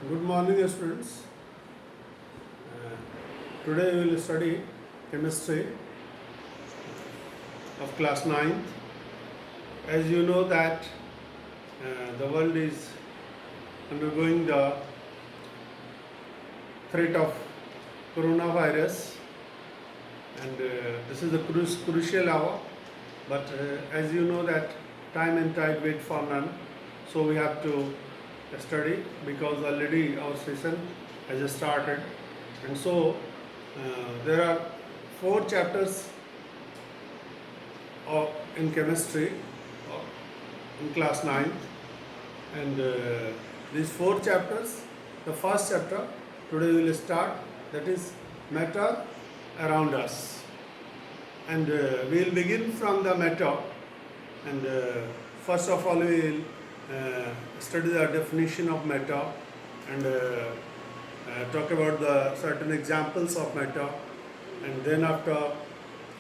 Good morning, students. Today we will study chemistry of class 9th. As you know that the world is undergoing the threat of coronavirus, and this is a crucial hour. But as you know that time and tide wait for none, so we have to study because already our session has started, and so there are 4 chapters in chemistry in class 9th, and these 4 chapters, the first chapter today we will start, that is matter around us, and we will begin from the matter, and first of all we will study the definition of matter, and talk about the certain examples of matter, and then after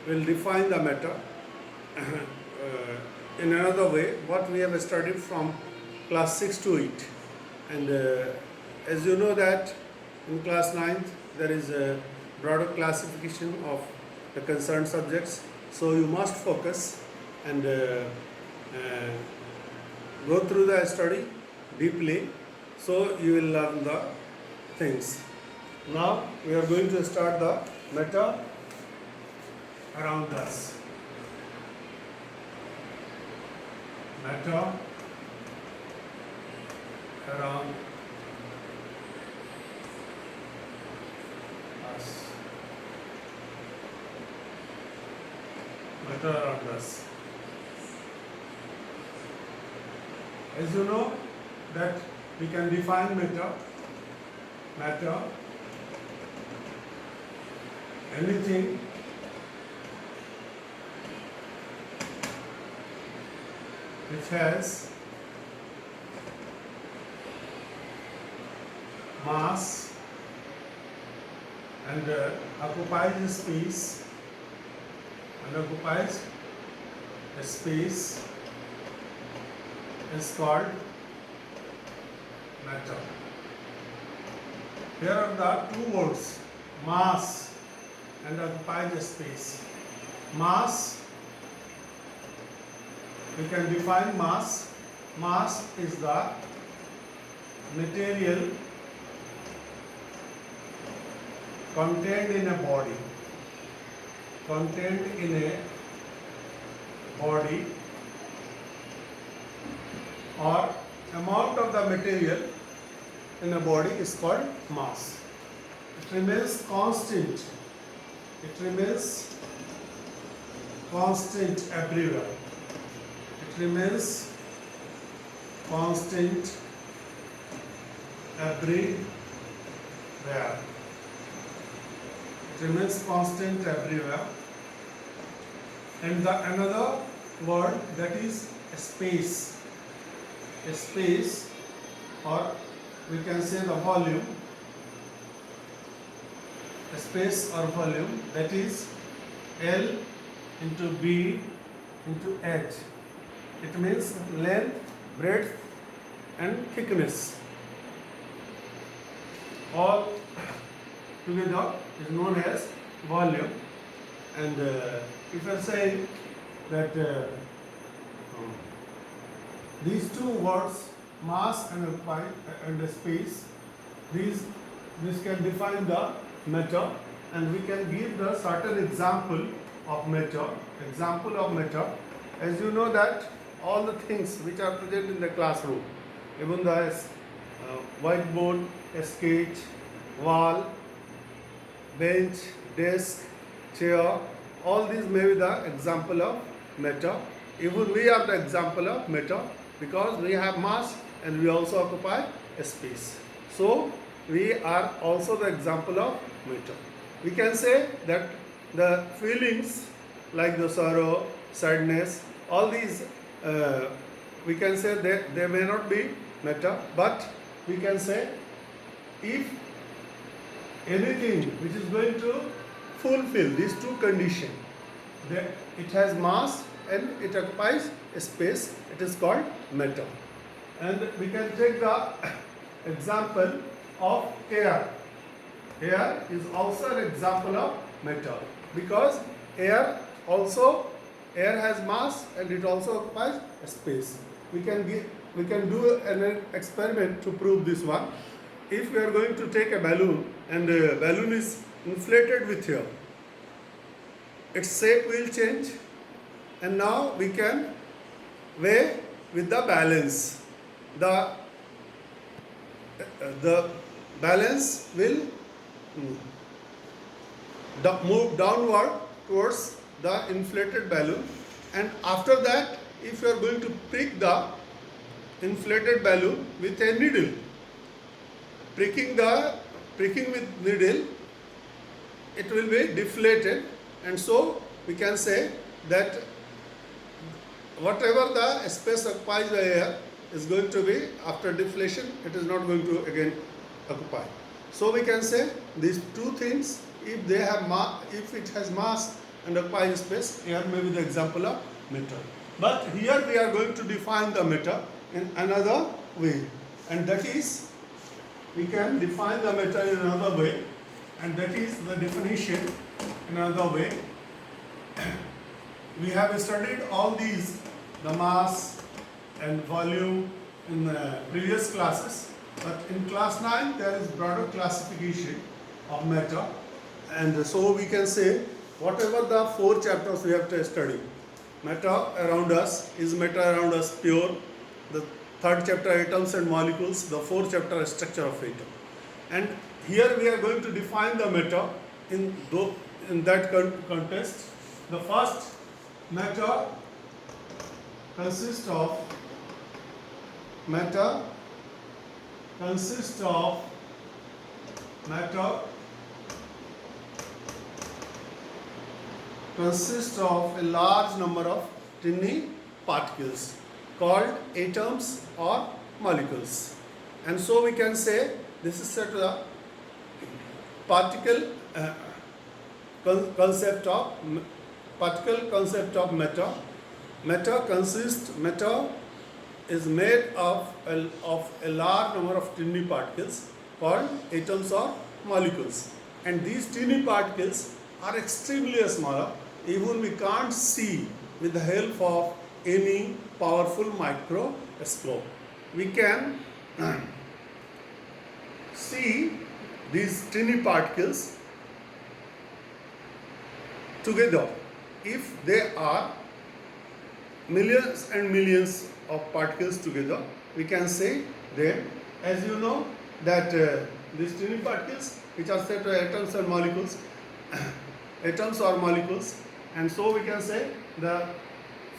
we'll define the matter in another way what we have studied from class 6 to 8. And as you know that in class 9th there is a broader classification of the concerned subjects, so you must focus and go through the study deeply, so you will learn the things. Now we are going to start the matter around us. Matter around us. Matter around us. As you know that we can define matter, anything which has mass and occupies space is called matter. Here are the 2 words, mass and occupies space. Mass, we can define mass. Mass is the material contained in a body. Or amount of the material in a body is called mass. It remains constant. Everywhere. It remains constant everywhere. And the another word, that is space. Space, or we can say the volume. Space or volume, that is L into B into H. It means length, breadth and thickness. All together is known as volume. And if I say that these 2 words, mass and space, this can define the matter, and we can give the certain example of matter. As you know that all the things which are present in the classroom, even the whiteboard, sketch, wall, bench, desk, chair, all these may be the example of matter. Even we are the example of matter, because we have mass and we also occupy a space. So we are also the example of matter. We can say that the feelings like the sorrow, sadness, all these we can say they may not be matter, but we can say if anything which is going to fulfill these 2 conditions, it has mass and it occupies space, it is called matter. And we can take the example of air. Air is also an example of matter, because air has mass and it also occupies space. We can do an experiment to prove this one. If we are going to take a balloon and the balloon is inflated with air, its shape will change, and now we can weigh with the balance. The balance will move downward towards the inflated balloon, and after that, if you are going to prick the inflated balloon with a needle, pricking with needle, it will be deflated, and so we can say that whatever the space occupies by air is going to be, after deflation, it is not going to again occupy. So we can say these two things, if they have if it has mass and occupies space, air may be the example of matter. But here we are going to define the matter in another way, and that is, we can define the matter in another way, and that is the definition in another way. We have studied all these, the mass and volume, in the previous classes, but in class 9 there is broader classification of matter, and so we can say whatever the 4 chapters we have to study, matter around us, is matter around us pure, the 3rd chapter atoms and molecules, the 4th chapter structure of atom, and here we are going to define the matter in that context. The first, matter consists of a large number of tiny particles called atoms or molecules, and so we can say this is set to the particle concept of matter. Matter is made of a large number of tiny particles called atoms or molecules, and these tiny particles are extremely small. Even we can't see with the help of any powerful microscope. We can see these tiny particles together. If there are millions and millions of particles together, we can say them, as you know, that these tiny particles, which are said to atoms and molecules, atoms or molecules, and so we can say the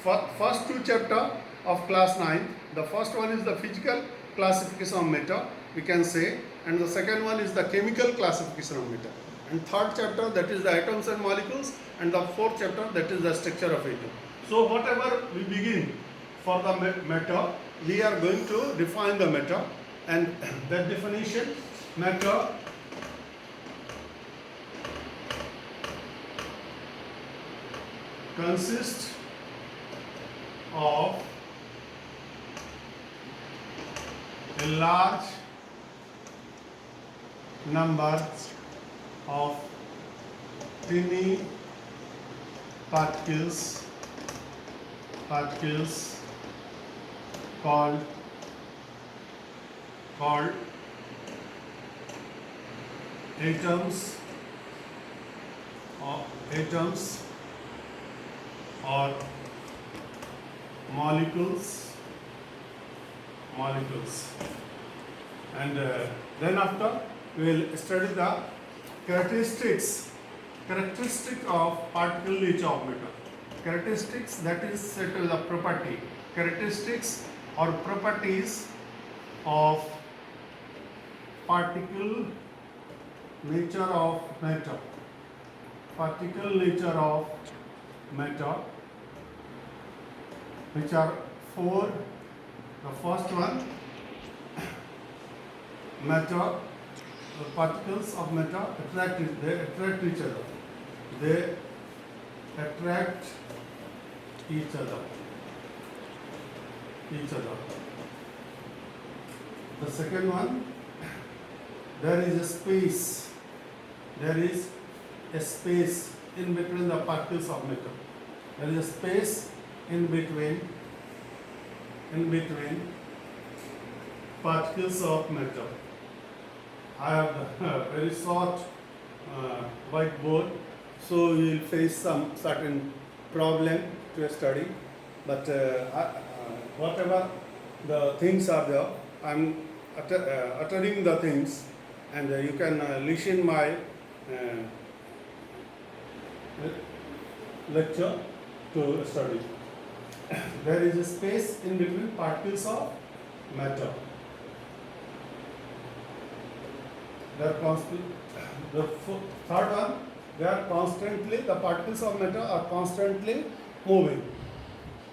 first 2 chapters of class 9, the first one is the physical classification of matter, we can say, and the second one is the chemical classification of matter, and 3rd chapter, that is the atoms and molecules, and the 4th chapter, that is the structure of atom. So whatever we begin for the matter, we are going to define the matter, and that definition, matter consists of a large number of tiny particles called atoms or molecules, and then after we will study the characteristic of particle nature of matter. Characteristics, that is said to the property, characteristics or properties of particle nature of matter. Which are 4. The first one, matter, the particles of matter attract each other. They attract each other. The second one, there is a space. There is a space in between the particles of matter. There is a space in between particles of matter. I have a very short whiteboard, so you will face some certain problem to study. But whatever the things are there, I'm uttering the things, and you can listen my lecture to study. There is a space in between particles of matter. They are constant. The third one, they are constantly. The particles of matter are constantly moving.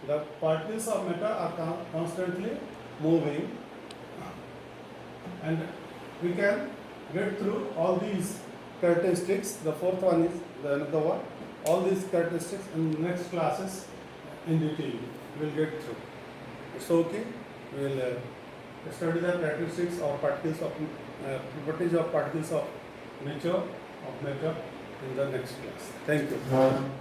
The particles of matter are constantly moving, and we can get through all these characteristics. The fourth one is another one. All these characteristics in the next classes in detail. We will get through. It's okay. We will study the characteristics of particles of properties of particles of nature of matter in the next class. Thank you.